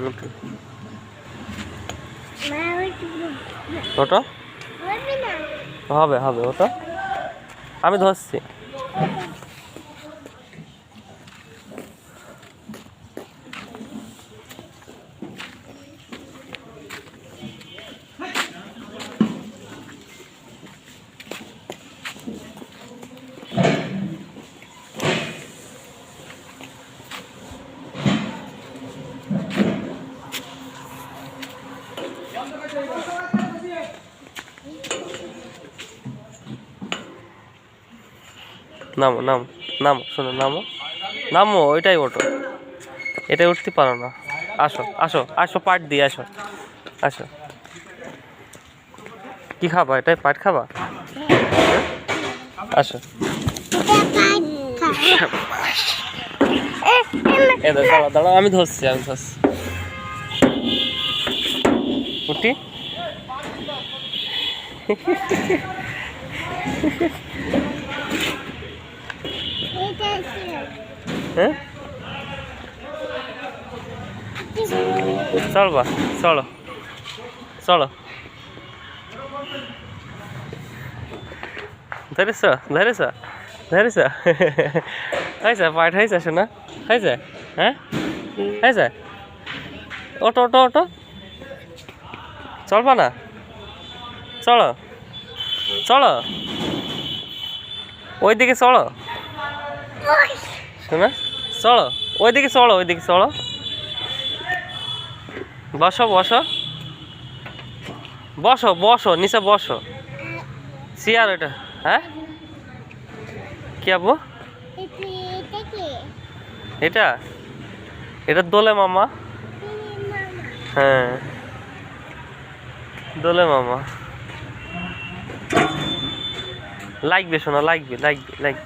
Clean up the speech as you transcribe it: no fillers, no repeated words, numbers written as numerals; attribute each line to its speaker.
Speaker 1: ওঠো। ওটা হবে হবে ওটা আমি ধরছি। নামো নামো নামো, শোনো নামো নামো, ওইটাই ওঠো, এটাই উঠতে পারো না। আসো আসো আসো, পাট দিয়ে আসো, আসো। কি খাবা, এটাই পাট খাবা? আসো। দাঁড়াও দাঁড়াও, আমি ধরছি আমি ধরছি। উঠি। হ্যাঁ চলবা, চলো চলো। ধরেছ ধরেছ ধরেছ, হয়েছে পাট হয়েছে, শোনা হয়েছে? হ্যাঁ হয়েছে, ওটো ওটো ওটো, চলবা না? চলো চলো, ওইদিকে চলো, শোনা চলো, ওইদিকে চলো, ওইদিকে চলো। বসো বসো বসো বসো, নিচে বসো, চেয়ার ওইটা। হ্যাঁ কি আবু? এটা এটা দোলে মামা। হ্যাঁ দোলে মামা। লাগবে শোনা, লাগবে লাগবে লাগবে।